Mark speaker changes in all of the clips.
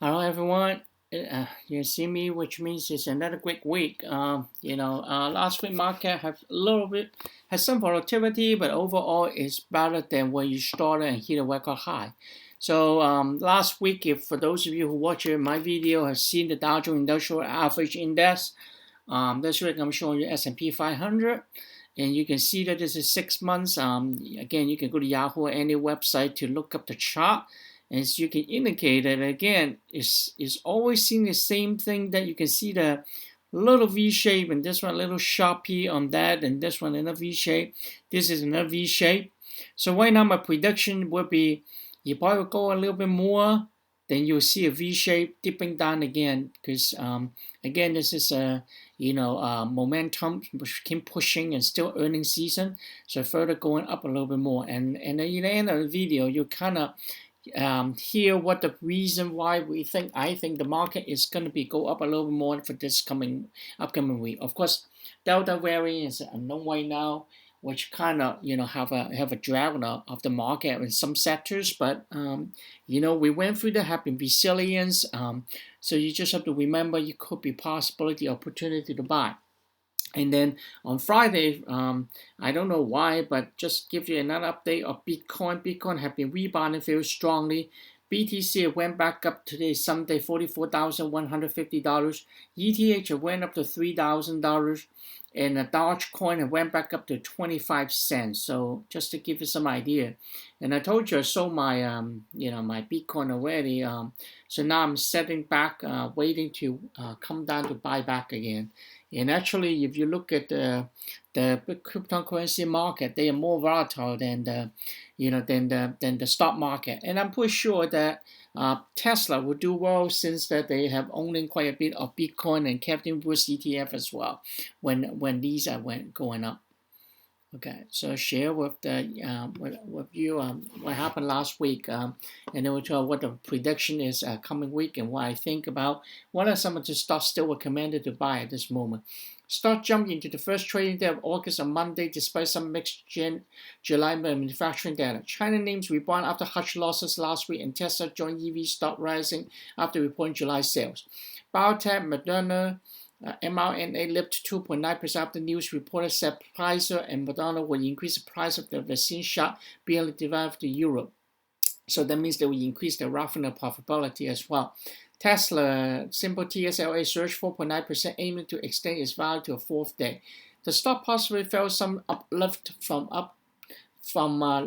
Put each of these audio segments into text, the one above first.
Speaker 1: Hello, everyone. You see me, which means it's another great week. Last week market have a little bit has some volatility, but overall it's better than when you started and hit a record high. So last week, if for those of you who watch my video have seen the Dow Jones Industrial Average Index, this week I'm showing you S&P 500. And you can see that this is 6 months. Again, you can go to Yahoo or any website to look up the chart. As you can indicate that again, it's always seeing the same thing, that you can see the little V shape, and this one a little sharpie on that, and this one another V shape. This is another V shape. So right now my prediction would be you probably go a little bit more, then you'll see a V shape dipping down again, because again, this is a momentum which keep pushing and still earning season, so further going up a little bit more. And at the end of the video, you kind of hear what the reason why I think the market is going to be go up a little bit more for this upcoming week. Of course, Delta variant is unknown right now, which kind of have a drag of the market in some sectors. But we went through the have been resilience. So you just have to remember you could be possibility opportunity to buy. And then on Friday, I don't know why, but just give you another update of Bitcoin. Bitcoin have been rebounding very strongly. BTC went back up today, Sunday, $44,150. ETH went up to $3,000. And Dogecoin went back up to 25 cents. So just to give you some idea. And I told you I sold my, my Bitcoin already. So now I'm setting back, waiting to come down to buy back again. And actually, if you look at the cryptocurrency market, they are more volatile than the stock market. And I'm pretty sure that Tesla will do well, since that they have owning quite a bit of Bitcoin and Captain Woods ETF as well when these are going up. Okay, so share with with you what happened last week, and then we'll tell what the prediction is coming week, and what I think about what are some of the stocks still recommended to buy at this moment. Stock jumped into the first trading day of August on Monday, despite some mixed July manufacturing data. China names rebound after hush losses last week, and Tesla joined EV stock rising after reporting July sales. Biotech, Moderna, mRNA lift 2.9% after news reported said Pfizer and Moderna will increase the price of the vaccine shot being developed in Europe. So that means they will increase the revenue profitability as well. Tesla, simple TSLA surged 4.9%, aiming to extend its value to a fourth day. The stock possibly felt some uplift from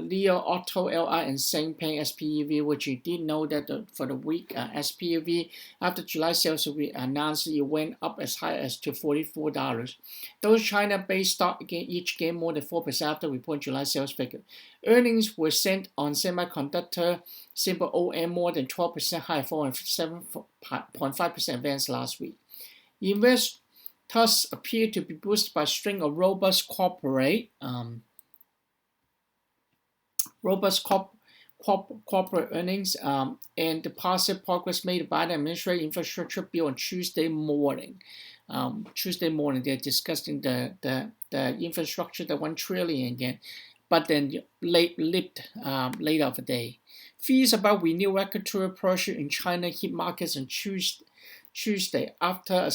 Speaker 1: Li Auto, LI, and Xpeng SPEV, which you did know that for the week, SPEV after July sales will be announced, it went up as high as to $44. Those China-based stocks each gained more than 4% after reporting July sales figure. Earnings were sent on semiconductor, simple OM more than 12% higher, following 7.5% advance last week. Investors appear to be boosted by a string of robust corporate earnings and the positive progress made by the administrative infrastructure bill on Tuesday morning. They're discussing the infrastructure, the $1 trillion again, but then later of the day. Fears about renewed regulatory pressure in China hit markets on Tuesday after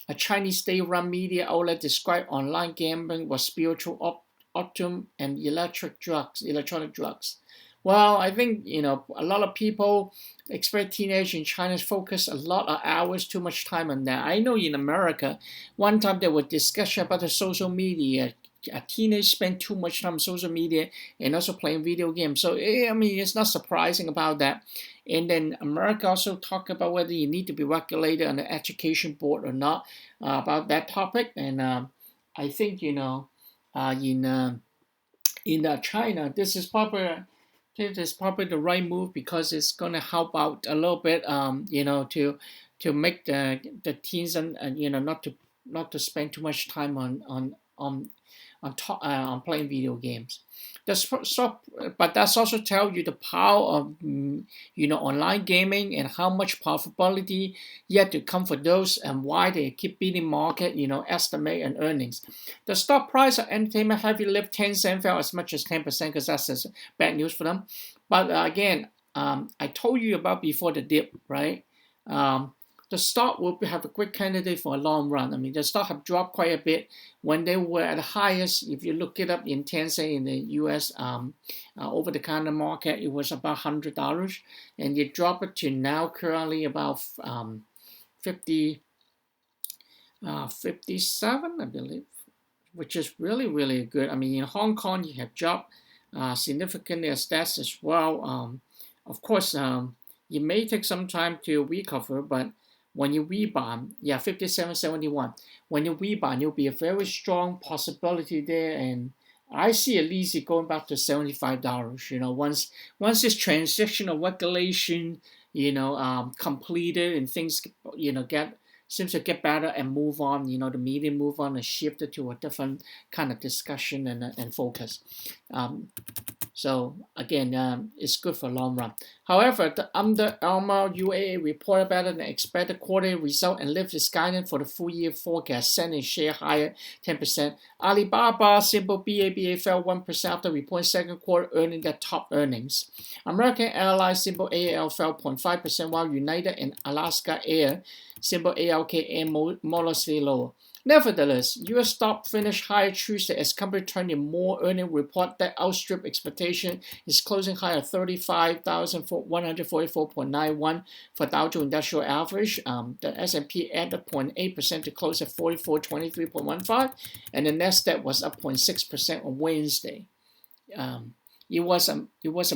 Speaker 1: a Chinese state-run media outlet described online gambling was spiritual opium and electronic drugs. Well, I think a lot of people expect teenagers in China focus a lot of hours, too much time on that. I know in America, one time there was discussion about the social media. A teenager spend too much time on social media and also playing video games. So it's not surprising about that. And then America also talk about whether you need to be regulated on the education board or not about that topic. And I think in China, this is probably the right move, because it's going to help out a little bit, to make the teens and not to spend too much time on playing video games. But that's also tell you the power of online gaming and how much profitability yet to come for those, and why they keep beating market estimate and earnings. The stock price of entertainment heavy lift Tencent fell as much as 10%, because that's bad news for them. But again, I told you about before the dip, right? the stock will have a great candidate for a long run. I mean, the stock have dropped quite a bit when they were at the highest. If you look it up in Tencent in the U.S. Over-the-counter market, it was about $100, and you drop it to now currently about 57, I believe, which is really, really good. I mean, in Hong Kong, you have dropped significantly as that as well. Of course, it may take some time to recover, but when you rebound, yeah, 57.71. When you rebound, you'll be a very strong possibility there, and I see at least it going back to $75. You know, once this transition of regulation, completed and things, seems to get better and move on. The media move on and shifted to a different kind of discussion and focus. So again, it's good for long run. However, the Under Armour UAE reported better than expected quarterly result and lifted its guidance for the full year forecast, sending share higher 10%. Alibaba symbol BABA fell 1% after reporting second quarter earning their top earnings. American Airlines symbol AAL fell 0.5%, while United and Alaska Air symbol ALKN modestly lower. Nevertheless, U.S. stock finished higher Tuesday as company turned in more earning report that outstripped expectation. Its closing high of 35,144.91 for Dow Jones Industrial Average. The S&P added 0.8% to close at 4423.15, and the Nasdaq was up 0.6% on Wednesday. It was a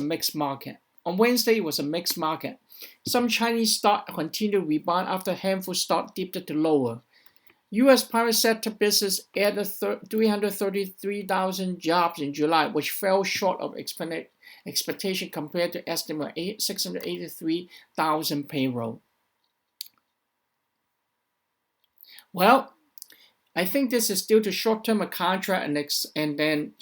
Speaker 1: mixed market. On Wednesday, it was a mixed market. Some Chinese stock continued to rebound after a handful stock dipped to lower. U.S. private sector business added 333,000 jobs in July, which fell short of expectation compared to estimate 683,000 payroll. Well, I think this is due to short-term contract and then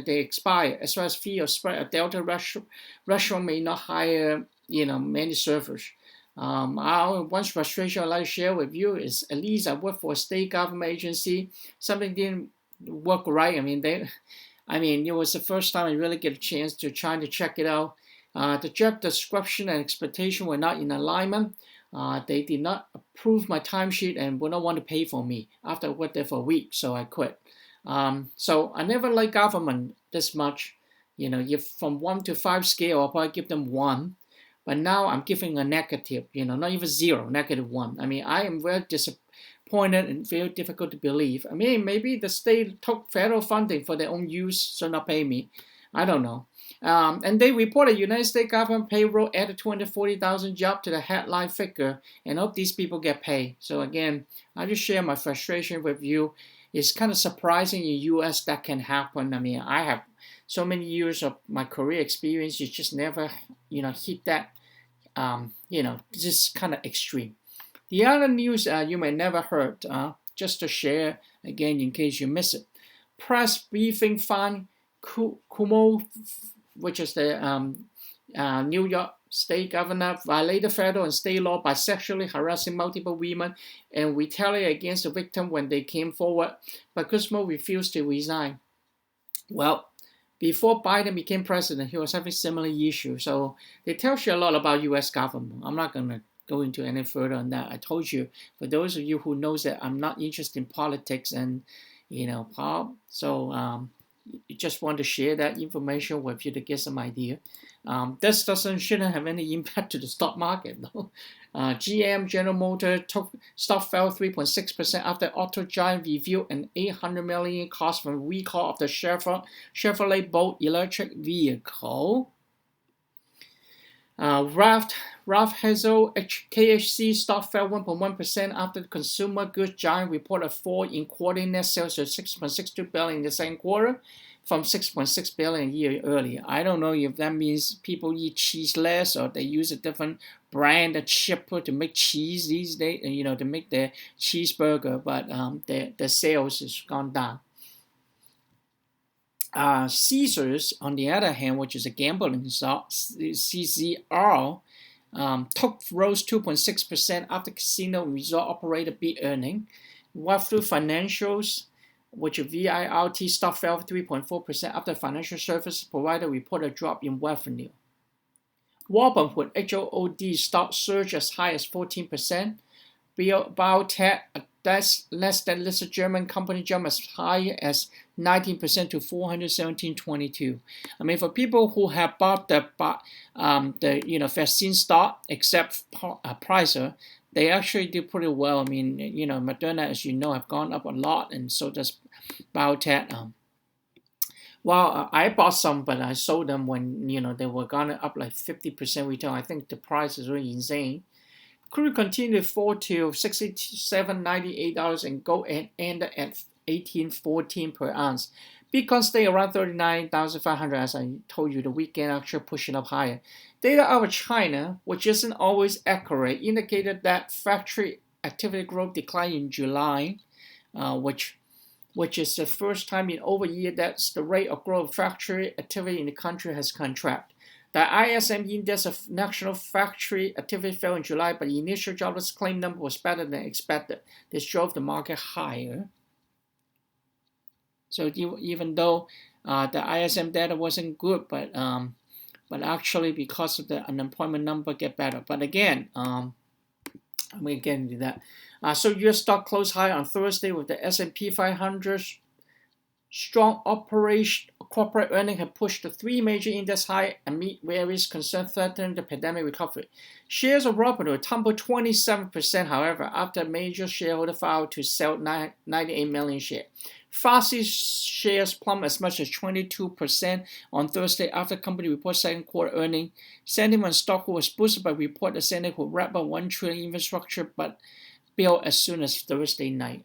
Speaker 1: they expire, as well as fee or spread. A Delta restaurant may not hire many servers. One frustration I'd like to share with you is, at least I work for a state government agency. Something didn't work right. I mean, it was the first time I really get a chance to try to check it out. The job description and expectation were not in alignment. They did not approve my timesheet and would not want to pay for me after I worked there for a week, so I quit. So I never liked government this much. If from 1 to 5 scale, I'll probably give them 1. But now I'm giving a negative, not even 0, -1. I mean, I am very disappointed and very difficult to believe. I mean, maybe the state took federal funding for their own use, so not pay me. I don't know. And they reported United States government payroll added 240,000 jobs to the headline figure, and hope these people get paid. So again, I just share my frustration with you. It's kind of surprising in the U.S. that can happen. I mean, I have so many years of my career experience, you just never, hit that, just kind of extreme. The other news you may never heard, just to share again in case you miss it. Press briefing found Cuomo, which is the New York State governor, violated federal and state law by sexually harassing multiple women and retaliated against the victim when they came forward, but Cuomo refused to resign. Well, before Biden became president, he was having similar issues. So they tell you a lot about U.S. government. I'm not going to go into any further on that. I told you, for those of you who knows that I'm not interested in politics and, so just want to share that information with you to get some idea. This shouldn't have any impact to the stock market, though. GM, General Motors, stock fell 3.6% after auto giant revealed an $800 million cost from recall of the Chevrolet Bolt electric vehicle. Ralph Hazel KHC stock fell 1.1% after the consumer goods giant reported a fall in quarterly net sales to $6.62 billion in the second quarter, from $6.6 billion a year earlier. I don't know if that means people eat cheese less or they use a different brand of chipper to make cheese these days, to make their cheeseburger, but their sales has gone down. Caesars, on the other hand, which is a gambling stock, CZR, rose 2.6% after casino resort operator beat earning. Webflow Financials, which is VIRT, stock fell 3.4% after financial service provider reported a drop in revenue. Robinhood, HOOD stock surged as high as 14%. Biotech, that's less than listed German company, jumped as high as 19% to 417.22. I mean, for people who have bought the vaccine stock, except Pfizer, they actually did pretty well. I mean, Moderna, as you know, have gone up a lot, and so does biotech. Well, I bought some, but I sold them when they were gone up like 50% return. I think the price is really insane. Crude continued to fall to $67.98 and gold ended at $18.14 per ounce. Bitcoin stayed around 39,500 as I told you. The weekend actually pushing up higher. Data out of China, which isn't always accurate, indicated that factory activity growth declined in July, which is the first time in over a year that the rate of growth of factory activity in the country has contracted. The ISM index of national factory activity fell in July, but the initial jobless claim number was better than expected. This drove the market higher. So even though the ISM data wasn't good, but actually because of the unemployment number get better. But again, we get into that. So U.S. stock closed high on Thursday with the S&P 500. Strong corporate earnings have pushed the three major index high amid various concerns threatening the pandemic recovery. Shares of Robinhood tumbled 27%, however, after a major shareholder filed to sell 98 million shares. Fastly shares plummeted as much as 22% on Thursday after the company reported second quarter earnings. Sentiment on stock was boosted by report the Senate would wrap up $1 trillion infrastructure bill as soon as Thursday night.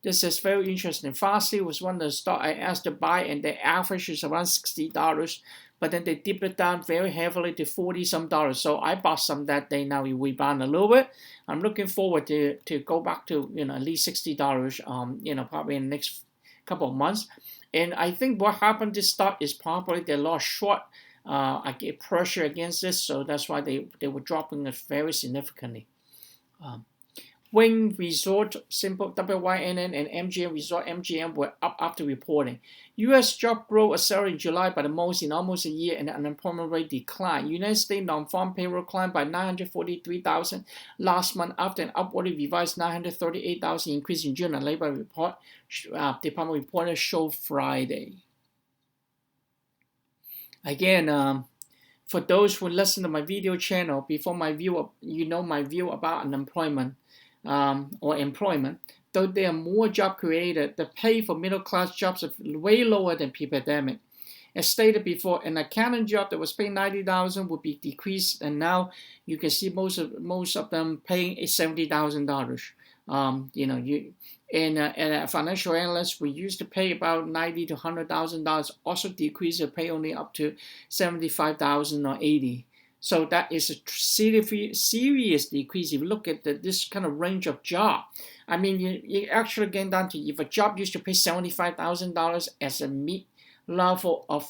Speaker 1: This is very interesting. Fastly was one of the stocks I asked to buy, and the average is around $60, but then they dipped it down very heavily to $40-some. So I bought some that day. Now we rebound a little bit. I'm looking forward to go back to at least $60. Probably in the next couple of months. And I think what happened to this stock is probably they lost short. I get pressure against this, so that's why they were dropping it very significantly. Wynn Resort, Simple WYNN, and MGM Resort MGM were up after reporting. U.S. job growth accelerated in July by the most in almost a year, and the unemployment rate declined. United States non-farm payroll climbed by 943,000 last month after an upwardly revised 938,000 increase in June. A labor report department reported showed Friday. Again, for those who listen to my video channel, before my view, my view about unemployment. Or employment, though there are more jobs created, the pay for middle-class jobs is way lower than pre-pandemic. As stated before, an accounting job that was paying $90,000 would be decreased, and now you can see most of them paying $70,000. And a financial analyst, we used to pay about $90,000 to $100,000, also decreased to pay only up to $75,000 or $80,000. So that is a serious decrease. If you look at this kind of range of job, I mean, you actually get down to if a job used to pay $75,000 as a mid-level of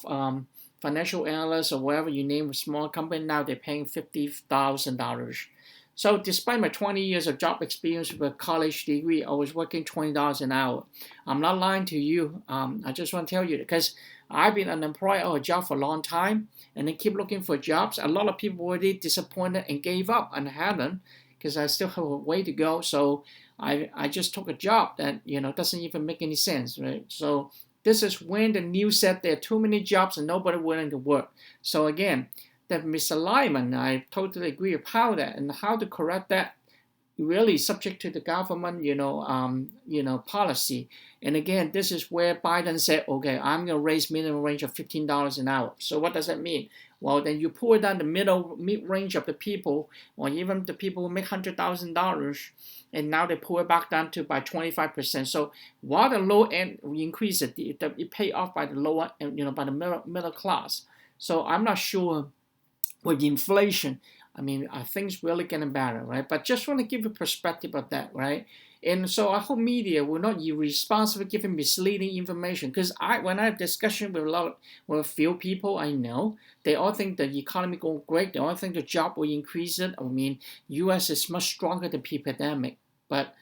Speaker 1: financial analyst or whatever you name a small company, now they're paying $50,000. So despite my 20 years of job experience with a college degree, I was working $20 an hour. I'm not lying to you. I just want to tell you because I've been unemployed or a job for a long time, and then keep looking for jobs. A lot of people were really disappointed and gave up and haven't, because I still have a way to go. So I just took a job that doesn't even make any sense, right? So this is when the news said there are too many jobs and nobody willing to work. So again, that misalignment, I totally agree with how that and how to correct that. Really subject to the government, policy. And again, this is where Biden said, okay, I'm going to raise minimum wage of $15 an hour. So what does that mean? Well, then you pull down the mid-range of the people, or even the people who make $100,000, and now they pull it back down to by 25%. So while the low end we increase it pay off by the lower, by the middle class. So I'm not sure with inflation. I mean, are things really getting better, right? But just want to give a perspective of that, right? And so I hope media will not be responsible for giving misleading information. Because when I have discussion with a few people I know, they all think the economy going great. They all think the job will increase it. I mean, U.S. is much stronger than pre-pandemic. But,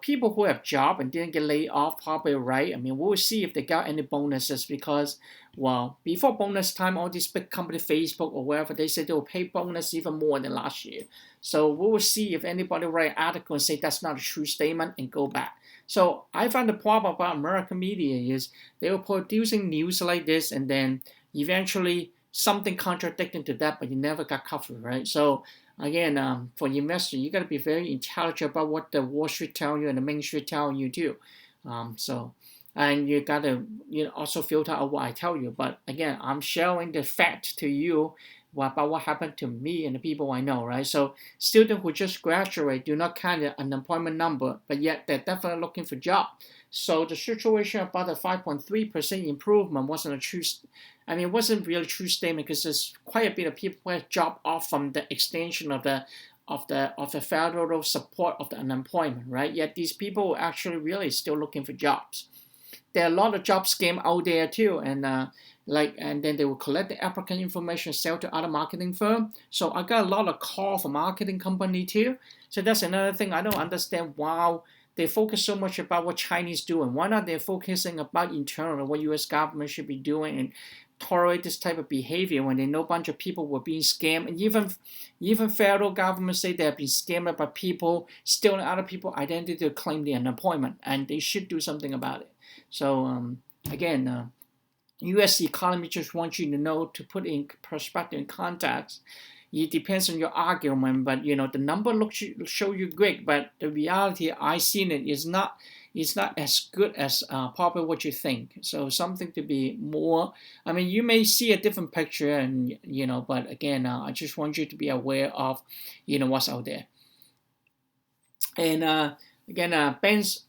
Speaker 1: people who have job and didn't get laid off probably right. I mean, we'll see if they got any bonuses because, well, before bonus time, all these big company, Facebook or wherever, they said they'll pay bonus even more than last year. So we will see if anybody write an article and say that's not a true statement and go back. So I find the problem about American media is they were producing news like this and then eventually something contradicting to that, but you never got covered, right? So again, for investor, you got to be very intelligent about what the Wall Street tell you and the Main Street tell you too. And you got to also filter out what I tell you. But again, I'm sharing the fact to you about what happened to me and the people I know, right? So students who just graduate do not count the unemployment number, but yet they're definitely looking for job. So the situation about the 5.3% improvement wasn't a true. I mean, it wasn't really a true statement because there's quite a bit of people who have dropped off from the extension of the federal support of the unemployment, right? Yet these people are actually really still looking for jobs. There are a lot of job scam out there too, and then they will collect the applicant information, sell to other marketing firm. So I got a lot of call from marketing company too. So that's another thing I don't understand why they focus so much about what Chinese doing. Why not they're focusing about internal what U.S. government should be doing and tolerate this type of behavior when they know a bunch of people were being scammed, and even federal government say they have been scammed by people stealing other people's identity to claim the unemployment, and they should do something about it. So again, U.S. economy just wants you to know, to put in perspective and context. It depends on your argument, but the number show you great, but the reality I seen it is not as good as probably what you think. So something to be more. I mean, you may see a different picture, and but again, I just want you to be aware of what's out there. And again, banks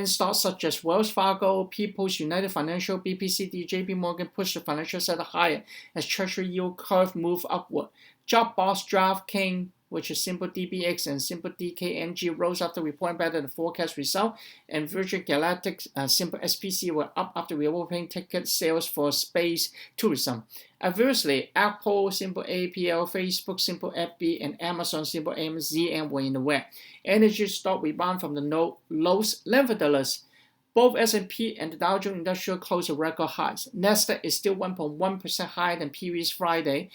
Speaker 1: stocks such as Wells Fargo, People's United Financial, BPCD, JP Morgan push the financial sector higher as Treasury yield curve move upward. Dropbox, DraftKings, which is Simple DBX and Simple DKNG, rose after reporting better than forecast result, and Virgin Galactic, Simple SPC were up after reopening ticket sales for space tourism. Adversely, Apple, Simple APL, Facebook, Simple FB, and Amazon, Simple AMZN were in the red. Energy stock rebound from the lows. Nevertheless, both S&P and the Dow Jones Industrial closed at record highs. Nasdaq is still 1.1% higher than previous Friday.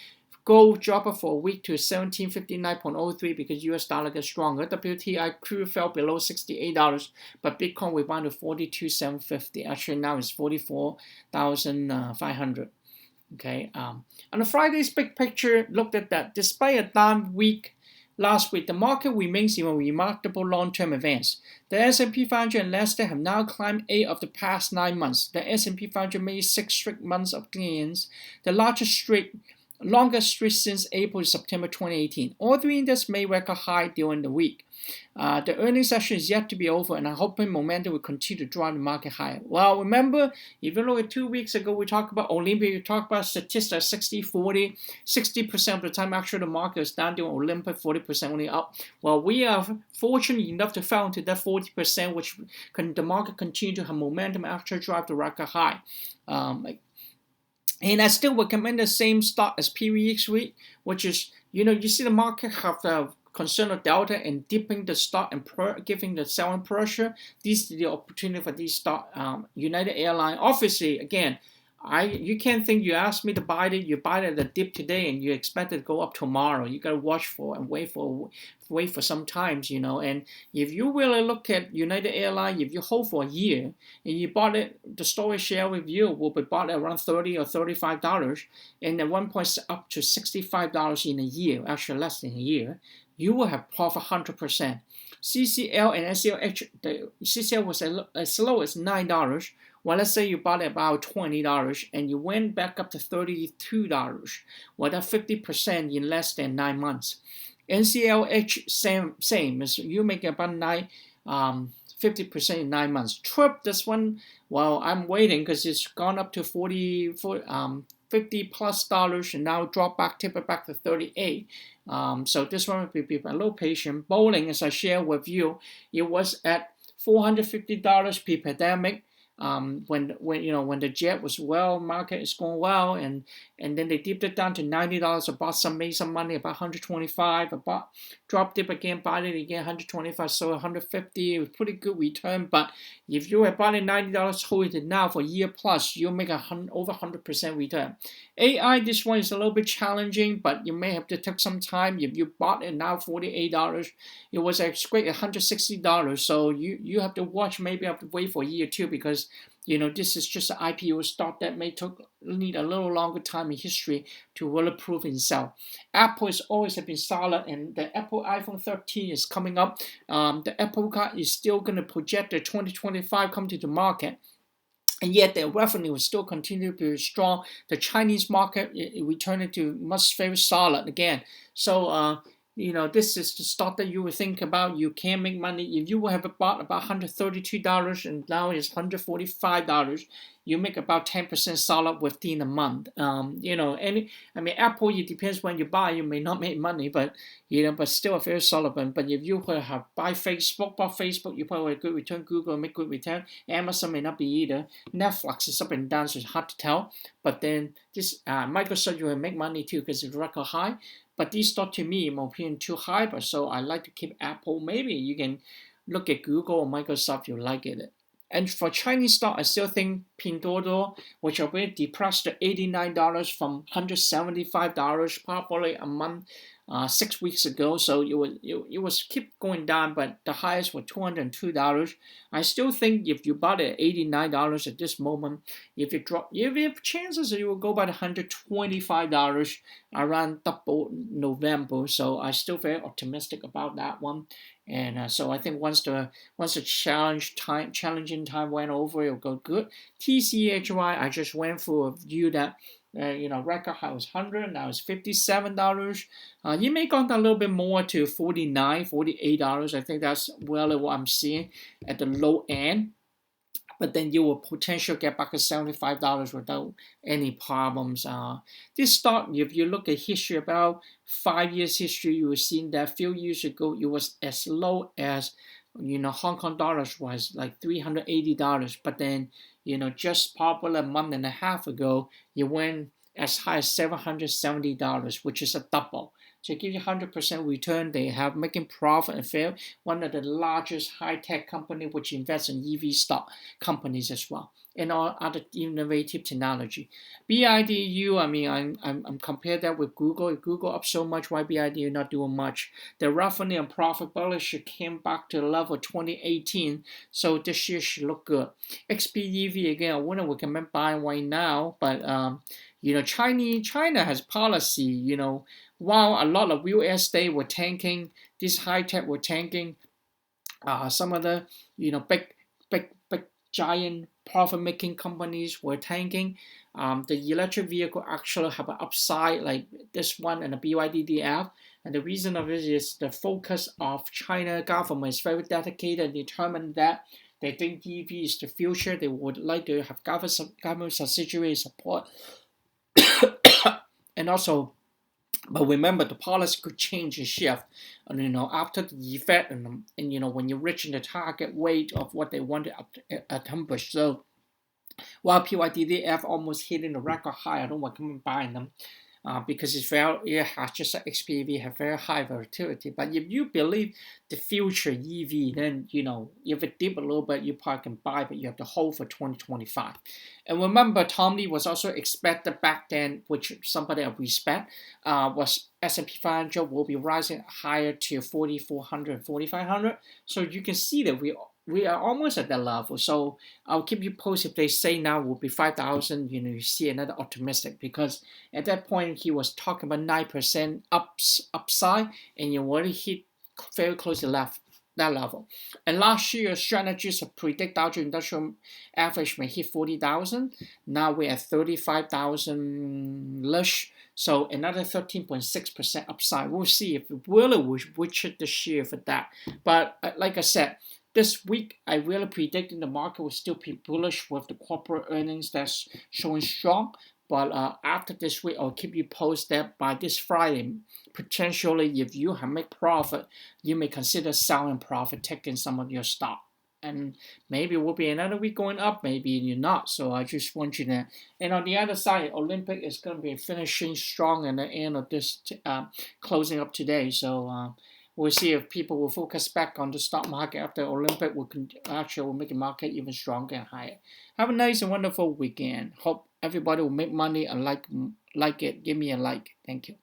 Speaker 1: Gold dropped for a week to 1759.03 because US dollar gets stronger. WTI crude fell below $68, but Bitcoin rebounded to 42,750. Actually, now it's 44,500. Okay. On the Friday's big picture, looked at that. Despite a down week last week, the market remains in a remarkable long-term advance. The S&P 500 and Nasdaq have now climbed 8 of the past 9 months. The S&P 500 made 6 straight months of gains, the longest streak since April to September 2018. All three indexes made record high during the week. The earnings session is yet to be over, and I'm hoping momentum will continue to drive the market higher. Well, remember, if you look at 2 weeks ago, we talked about Olympia, we talked about statistics 60-40, 60% of the time actually the market is down during Olympia, 40% only up. Well, we are fortunate enough to fall into that 40%, which the market continue to have momentum after drive the record high. And I still recommend the same stock as previous week, which is, you see the market have the concern of Delta and dipping the stock and giving the selling pressure. This is the opportunity for these stock. United Airlines, obviously, again, you can't think you asked me to buy it, you buy it at a dip today and you expect it to go up tomorrow. You gotta watch for and wait for some times, And if you really look at United Airlines, if you hold for a year and you bought it, the storage share with you will be bought at around $30 or $35, and at one point up to $65 in a year, actually less than a year, you will have profit 100%. CCL and SCLH, the CCL was as low as $9. Well, let's say you bought it about $20 and you went back up to $32. Well, that's 50% in less than 9 months. NCLH, same as you make about 50% in 9 months. TRIP, this one, well, I'm waiting because it's gone up to $50+ and now tip it back to 38. So this one will be a little patient. Bowling, as I share with you, it was at $450 pre-pandemic. when the jet was well, market is going well, and then they dipped it down to $90. I bought made some money about 125. Dropped it again, bought it again 125, so 150. It was pretty good return. But if you had bought it $90, hold it now for a year plus, you'll make over 100% return. AI, this one is a little bit challenging, but you may have to take some time. If you bought it now $48, it was great $160. So you have to watch. Maybe have to wait for a year or two, because this is just an IPO stock that may need a little longer time in history to really prove itself. Apple has always been solid, and the Apple iPhone 13 is coming up. The Apple Card is still going to project the 2025 come to the market. And yet their revenue will still continue to be strong. The Chinese market returned to much very solid again. So this is the stock that you would think about. You can make money. If you would have bought about $132 and now it's $145, you make about 10% solid within a month. Apple, it depends when you buy. You may not make money, but still a very solid one. But if you have bought Facebook, you probably have good return. Google make good return. Amazon may not be either. Netflix is up and down, so it's hard to tell. But then this Microsoft, you will make money too because it's record high. But these stock to me, in my opinion, too high. But so I like to keep Apple. Maybe you can look at Google or Microsoft. You like it. And for Chinese stock, I still think Pinduoduo, which already depressed to $89 from $175 probably a month, 6 weeks ago. So it was keep going down, but the highest was $202. I still think if you bought it at $89 at this moment, if you have chances you will go by the $125 around double November. So I still very optimistic about that one. And so I think once the challenging time went over, it'll go good. TCHY, I just went through a view that record high was $100, now it's $57. You may go down a little bit more to $49, $48. I think that's really what I'm seeing at the low end. But then you will potentially get back to $75 without any problems. This stock, if you look at history, about 5 years history, you will see that a few years ago, it was as low as, Hong Kong dollars was like $380. But then, just probably a month and a half ago, it went as high as $770, which is a double. So it gives you 100% return. They have making profit and fail. One of the largest high-tech company which invests in EV stock companies as well, and all other innovative technology. BIDU, I'm compared that with Google. If Google up so much, why BIDU not doing much? The revenue and profitability came back to the level of 2018, so this year should look good. XPEV, again, I wouldn't recommend buying right now, but China has policy, while a lot of real estate were tanking, this high tech were tanking, some of the big giant profit making companies were tanking. The electric vehicle actually have an upside like this one and the BYDDF. And the reason of it is the focus of China government is very dedicated and determined that they think EV is the future. They would like to have government subsidiary support. And also, but remember, the policy could change and shift, after the effect, and when you're reaching the target weight of what they want to accomplish. So, while PYDDF almost hitting the record high, I don't recommend buying them. Because it has just like XPEV have very high volatility. But if you believe the future EV, then if it dip a little bit, you probably can buy, but you have to hold for 2025. And remember, Tom Lee was also expected back then, which somebody I respect, was S&P 500 will be rising higher to 4,400, 4,500. So you can see that we are almost at that level. So I'll keep you posted. If they say now will be 5,000, you see another optimistic, because at that point he was talking about 9% upside, and you already hit very close to that level. And last year, strategists predict Dow Jones Industrial Average may hit 40,000. Now we're at 35,000-ish. So another 13.6% upside. We'll see if it really will reach it this year for that. But like I said, this week, I really predicted the market will still be bullish with the corporate earnings that's showing strong. But after this week, I'll keep you posted by this Friday. Potentially, if you have made profit, you may consider selling profit, taking some of your stock. and maybe it will be another week going up, maybe you're not. So I just want you to, and on the other side, Olympic is going to be finishing strong in the end of this, closing up today. So we'll see if people will focus back on the stock market after Olympic actually will make the market even stronger and higher. Have a nice and wonderful weekend. Hope everybody will make money and like it. Give me a like. Thank you.